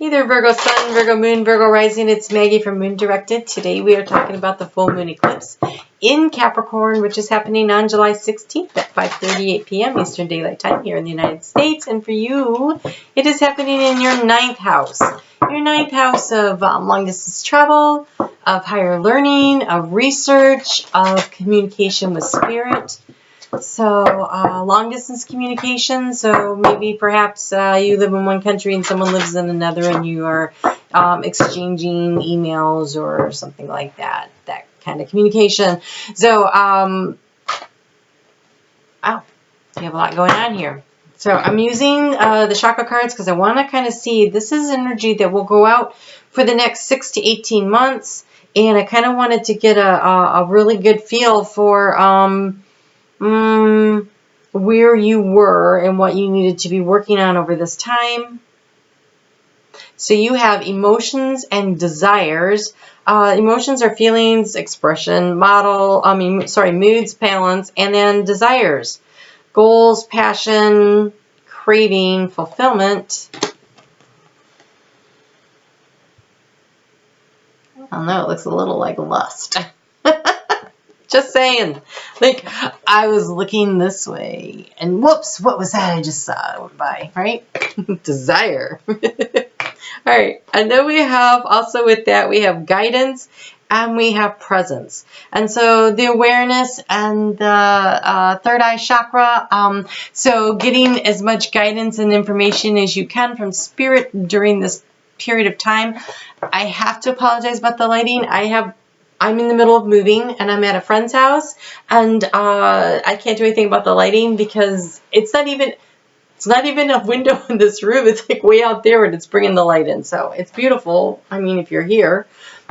Either Virgo Sun, Virgo Moon, Virgo Rising. It's Maggie from Moon Directed. Today we are talking about the full moon eclipse in Capricorn, which is happening on July 16th at 5:38 p.m. Eastern Daylight Time here in the United States. And for you, it is happening in your 9th house. Your 9th house of long distance travel, of higher learning, of research, of communication with spirit. So long distance communication, so maybe perhaps you live in one country and someone lives in another and you are exchanging emails or something like that, that kind of communication. So, wow, you have a lot going on here. So I'm using the chakra cards because I want to kind of see, this is energy that will go out for the next 6 to 18 months. And I kind of wanted to get a really good feel for where you were and what you needed to be working on over this time. So you have emotions and desires. Emotions are feelings, expression, moods, balance, and then desires. Goals, passion, craving, fulfillment. I don't know, it looks a little like lust. Just saying. Like, I was looking this way, and whoops, what was that I just saw? It went by, right? Desire. All right, and then we have, also with that, we have guidance, and we have presence. And so the awareness and the third eye chakra, so getting as much guidance and information as you can from spirit during this period of time. I have to apologize about the lighting. I'm in the middle of moving and I'm at a friend's house, and I can't do anything about the lighting because it's not even a window in this room. It's like way out there and it's bringing the light in. So it's beautiful. I mean, if you're here,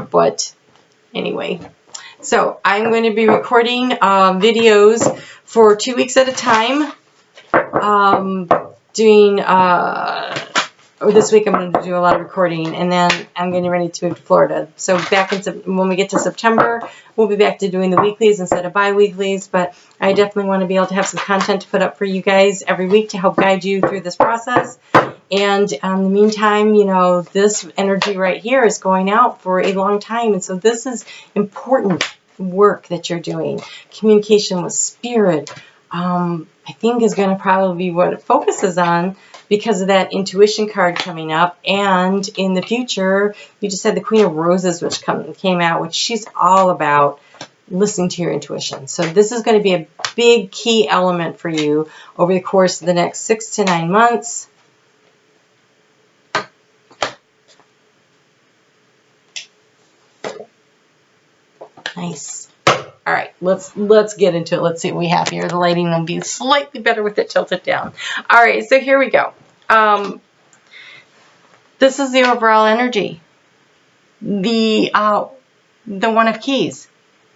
but anyway. So I'm going to be recording videos for 2 weeks at a time. This week I'm going to do a lot of recording, and then I'm getting ready to move to Florida. So when we get to September, we'll be back to doing the weeklies instead of bi-weeklies, but I definitely want to be able to have some content to put up for you guys every week to help guide you through this process. And in the meantime, you know, this energy right here is going out for a long time, and so this is important work that you're doing. Communication with spirit, I think, is going to probably be what it focuses on, because of that intuition card coming up. And in the future, you just had the Queen of Roses, which came out, which she's all about listening to your intuition. So this is going to be a big key element for you over the course of the next 6 to 9 months. Nice. All right, let's get into it. Let's see what we have here. The lighting will be slightly better with it tilted down. All right, so here we go. This is the overall energy. The One of Keys.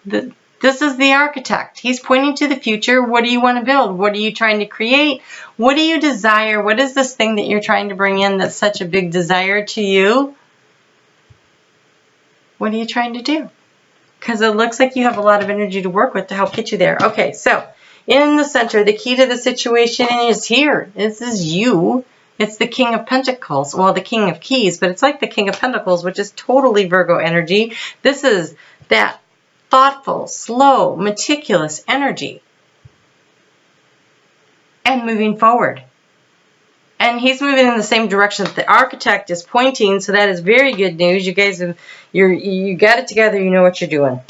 This is the architect. He's pointing to the future. What do you want to build? What are you trying to create? What do you desire? What is this thing that you're trying to bring in that's such a big desire to you? What are you trying to do? Because it looks like you have a lot of energy to work with to help get you there. Okay, so in the center, the key to the situation is here. This is you. It's the King of Pentacles. Well, the King of Keys, but it's like the King of Pentacles, which is totally Virgo energy. This is that thoughtful, slow, meticulous energy. And moving forward. And he's moving in the same direction that the architect is pointing, so that is very good news. You guys you got it together, you know what you're doing.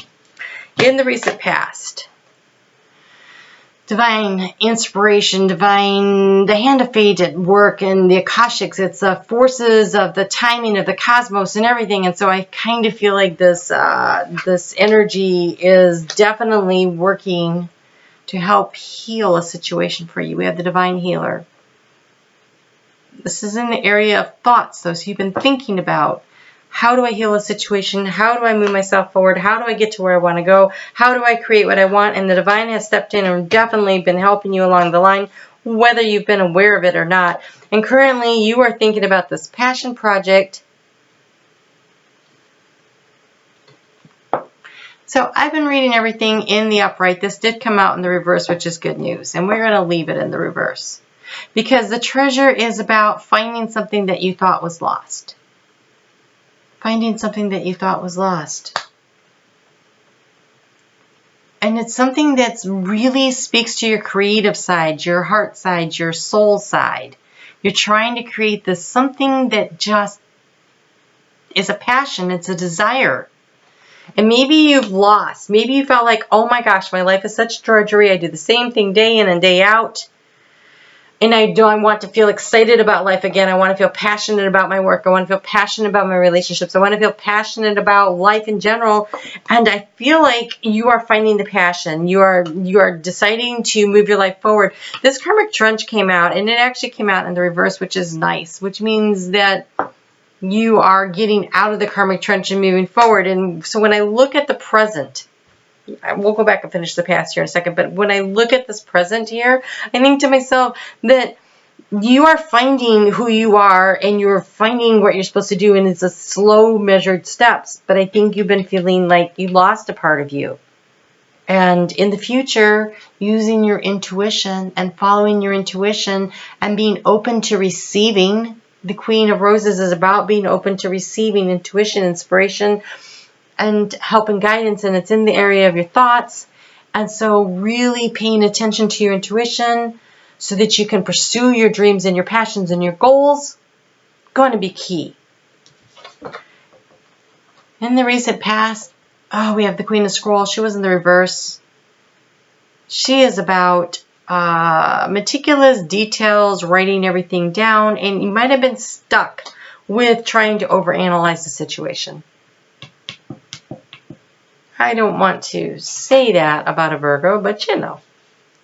In the recent past, divine inspiration, the hand of fate at work, and the Akashics, it's the forces of the timing of the cosmos and everything. And so I kind of feel like this energy is definitely working to help heal a situation for you. We have the divine healer. This is in the area of thoughts, though. So you've been thinking about, how do I heal a situation? How do I move myself forward? How do I get to where I want to go? How do I create what I want? And the divine has stepped in and definitely been helping you along the line, whether you've been aware of it or not. And currently, you are thinking about this passion project. So I've been reading everything in the upright. This did come out in the reverse, which is good news. And we're going to leave it in the reverse. Because the treasure is about finding something that you thought was lost. finding something that you thought was lost. And it's something that really speaks to your creative side, your heart side, your soul side. You're trying to create this something that just is a passion. It's a desire. And maybe you've lost. Maybe you felt like, oh my gosh, my life is such drudgery. I do the same thing day in and day out. And I want to feel excited about life again. I want to feel passionate about my work. I want to feel passionate about my relationships. I want to feel passionate about life in general. And I feel like you are finding the passion. You are deciding to move your life forward. This karmic trench came out, and it actually came out in the reverse, which is nice, which means that you are getting out of the karmic trench and moving forward. And so when I look at the present, we'll go back and finish the past here in a second, but when I look at this present here, I think to myself that you are finding who you are and you're finding what you're supposed to do, and it's a slow, measured steps. But I think you've been feeling like you lost a part of you. And in the future, using your intuition and following your intuition and being open to receiving. The Queen of Roses is about being open to receiving intuition, inspiration, and help and guidance, and it's in the area of your thoughts. And so really paying attention to your intuition so that you can pursue your dreams and your passions and your goals, going to be key. In the recent past, we have the Queen of Scrolls. She was in the reverse. She is about meticulous details, writing everything down, and you might have been stuck with trying to overanalyze the situation. I don't want to say that about a Virgo, but you know,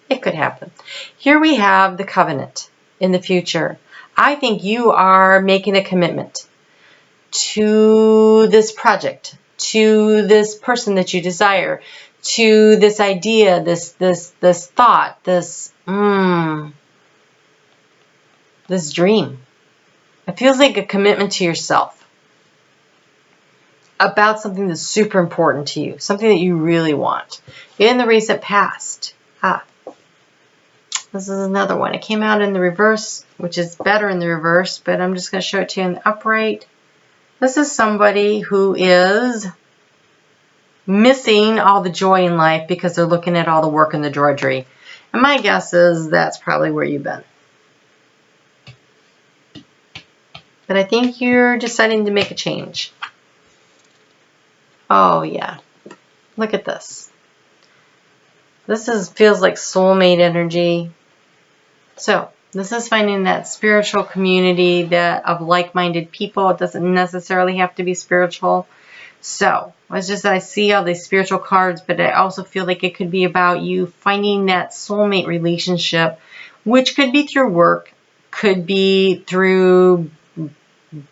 it could happen. Here we have the covenant in the future. I think you are making a commitment to this project, to this person that you desire, to this idea, this thought, this dream. It feels like a commitment to yourself about something that's super important to you, something that you really want. In the recent past, this is another one. It came out in the reverse, which is better in the reverse, but I'm just going to show it to you in the upright. This is somebody who is missing all the joy in life because they're looking at all the work and the drudgery. And my guess is that's probably where you've been. But I think you're deciding to make a change. Oh yeah, look at this. This feels like soulmate energy. So this is finding that spiritual community of like-minded people. It doesn't necessarily have to be spiritual. So it's just that I see all these spiritual cards, but I also feel like it could be about you finding that soulmate relationship, which could be through work, could be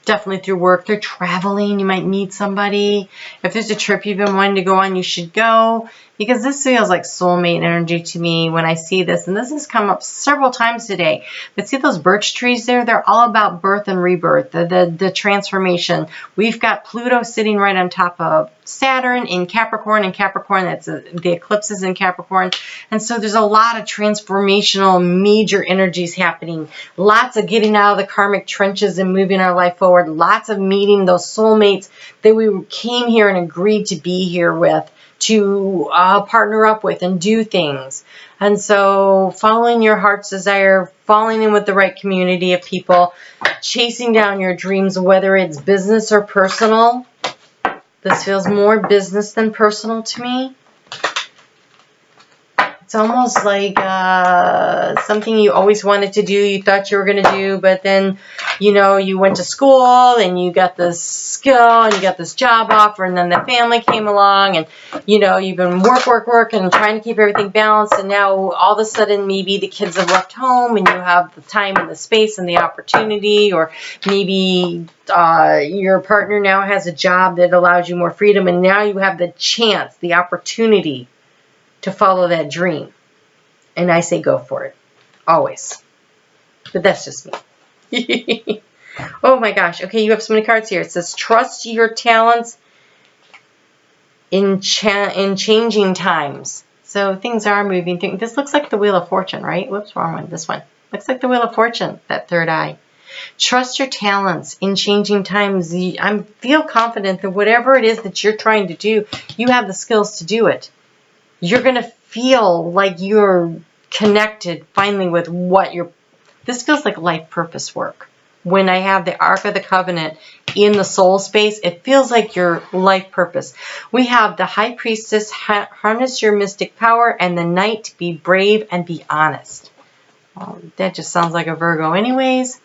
definitely through work, through traveling. You might meet somebody. If there's a trip you've been wanting to go on, you should go, because this feels like soulmate energy to me when I see this. And this has come up several times today. But see those birch trees there? They're all about birth and rebirth, the transformation. We've got Pluto sitting right on top of Saturn in Capricorn, and Capricorn, the eclipse is in Capricorn. And so there's a lot of transformational major energies happening. Lots of getting out of the karmic trenches and moving our life forward. Lots of meeting those soulmates that we came here and agreed to be here with, to partner up with and do things. And so following your heart's desire, falling in with the right community of people, chasing down your dreams, whether it's business or personal. This feels more business than personal to me. It's almost like something you always wanted to do, you thought you were going to do, but then, you know, you went to school and you got this skill and you got this job offer, and then the family came along and, you know, you've been work and trying to keep everything balanced, and now all of a sudden maybe the kids have left home and you have the time and the space and the opportunity, or maybe your partner now has a job that allows you more freedom, and now you have the chance, the opportunity to follow that dream. And I say go for it. Always. But that's just me. Oh my gosh. Okay, you have so many cards here. It says trust your talents in changing times. So things are moving. This looks like the Wheel of Fortune, right? Whoops, wrong one. This one. Looks like the Wheel of Fortune, that third eye. Trust your talents in changing times. I feel confident that whatever it is that you're trying to do, you have the skills to do it. You're going to feel like you're connected finally with what you're... This feels like life purpose work. When I have the Ark of the Covenant in the soul space, it feels like your life purpose. We have the High Priestess, harness your mystic power, and the Knight, be brave and be honest. That just sounds like a Virgo anyways,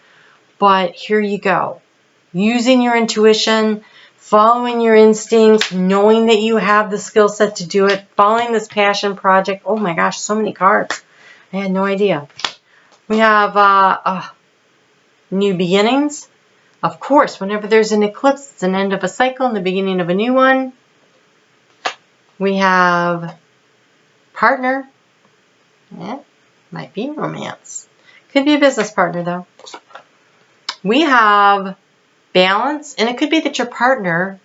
but here you go. Using your intuition, following your instincts, knowing that you have the skill set to do it, following this passion project. Oh my gosh, so many cards. I had no idea. We have new beginnings. Of course, whenever there's an eclipse, it's an end of a cycle and the beginning of a new one. We have partner. Yeah, might be romance. Could be a business partner, though. We have balance, and it could be that your partner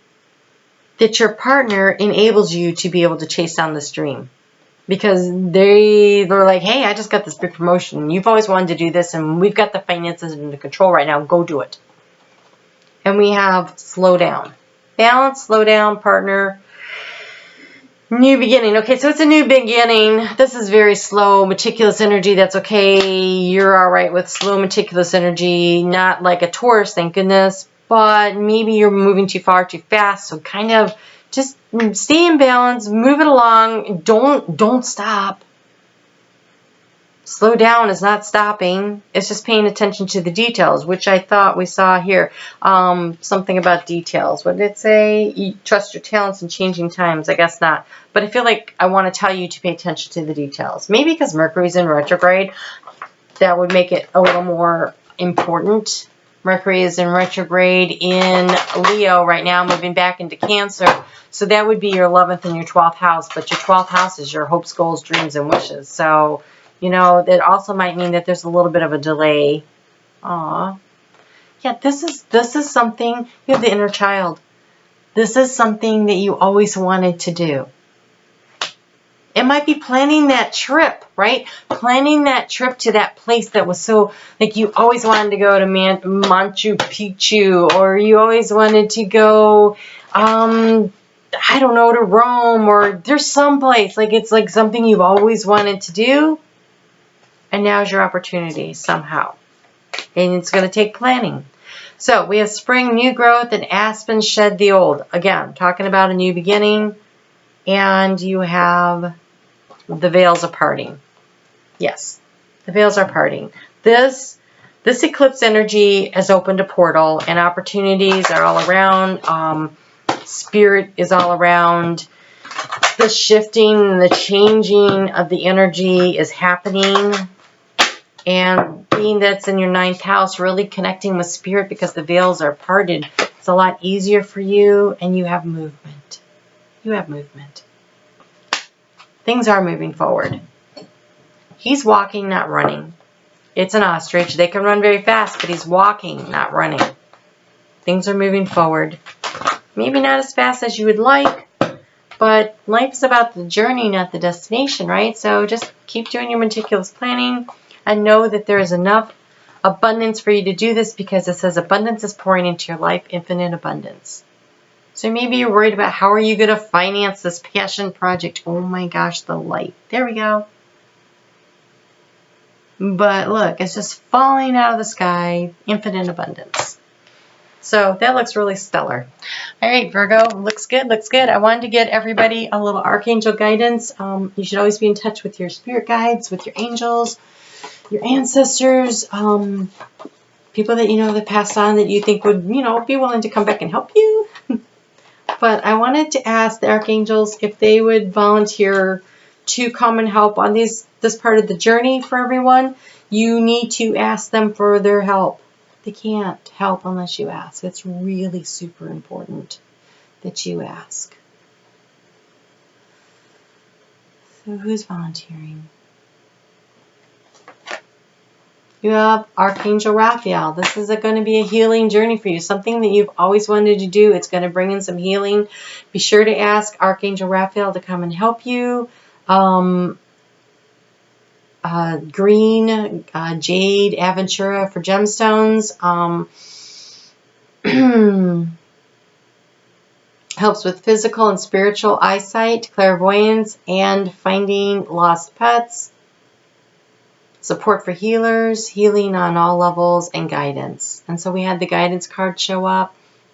enables you to be able to chase down this dream. Because they're like, hey, I just got this big promotion. You've always wanted to do this, and we've got the finances under control right now. Go do it. And we have slow down. Balance, slow down, partner, new beginning. Okay, so it's a new beginning. This is very slow, meticulous energy. That's okay. You're all right with slow, meticulous energy. Not like a Taurus, thank goodness. But maybe you're moving too far, too fast. So kind of just stay in balance, move it along. Don't stop. Slow down is not stopping. It's just paying attention to the details, which I thought we saw here. Something about details. What did it say? You trust your talents in changing times. I guess not. But I feel like I want to tell you to pay attention to the details. Maybe because Mercury's in retrograde, that would make it a little more important. Mercury is in retrograde in Leo right now, moving back into Cancer. So that would be your 11th and your 12th house. But your 12th house is your hopes, goals, dreams, and wishes. So, you know, that also might mean that there's a little bit of a delay. Aw. Yeah, this is something, you have the inner child. This is something that you always wanted to do. It might be planning that trip, right? Planning that trip to that place that was so, like you always wanted to go to Machu Picchu, or you always wanted to go, I don't know, to Rome, or there's some place, like it's like something you've always wanted to do, and now's your opportunity somehow. And it's going to take planning. So we have spring, new growth, and aspen shed the old. Again, talking about a new beginning. And you have the veils are parting. Yes, the veils are parting. This eclipse energy has opened a portal, and opportunities are all around. Spirit is all around. The shifting, the changing of the energy is happening. And being that's in your 9th house, really connecting with spirit because the veils are parted, it's a lot easier for you, and you have movement. You have movement. Things are moving forward. He's walking, not running. It's an ostrich. They can run very fast, but he's walking, not running. Things are moving forward. Maybe not as fast as you would like, but life is about the journey, not the destination, right? So just keep doing your meticulous planning and know that there is enough abundance for you to do this, because it says abundance is pouring into your life, infinite abundance. So maybe you're worried about how are you going to finance this passion project. Oh my gosh, the light. There we go. But look, it's just falling out of the sky, infinite abundance. So that looks really stellar. All right, Virgo, looks good, looks good. I wanted to get everybody a little archangel guidance. You should always be in touch with your spirit guides, with your angels, your ancestors, people that you know that passed on that you think would, you know, be willing to come back and help you. But I wanted to ask the archangels if they would volunteer to come and help on this part of the journey for everyone. You need to ask them for their help. They can't help unless you ask. It's really super important that you ask. So who's volunteering? You have Archangel Raphael. This is going to be a healing journey for you. Something that you've always wanted to do. It's going to bring in some healing. Be sure to ask Archangel Raphael to come and help you. green jade aventura for gemstones. Helps with physical and spiritual eyesight, clairvoyance, and finding lost pets. Support for healers, healing on all levels, and guidance. And so we had the guidance card show up.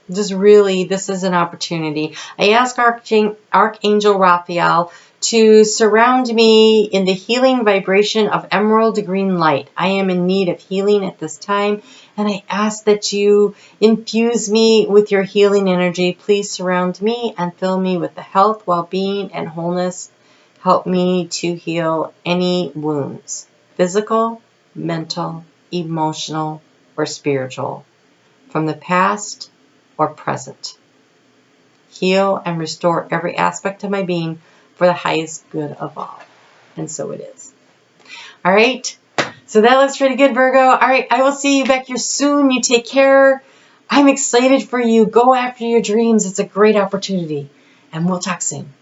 Just really, this is an opportunity. I asked Archangel Raphael to surround me in the healing vibration of emerald green light. I am in need of healing at this time, and I ask that you infuse me with your healing energy. Please surround me and fill me with the health, well-being, and wholeness. Help me to heal any wounds, physical, mental, emotional, or spiritual, from the past or present. Heal and restore every aspect of my being for the highest good of all. And so it is. All right. So that looks pretty good, Virgo. All right. I will see you back here soon. You take care. I'm excited for you. Go after your dreams. It's a great opportunity. And we'll talk soon.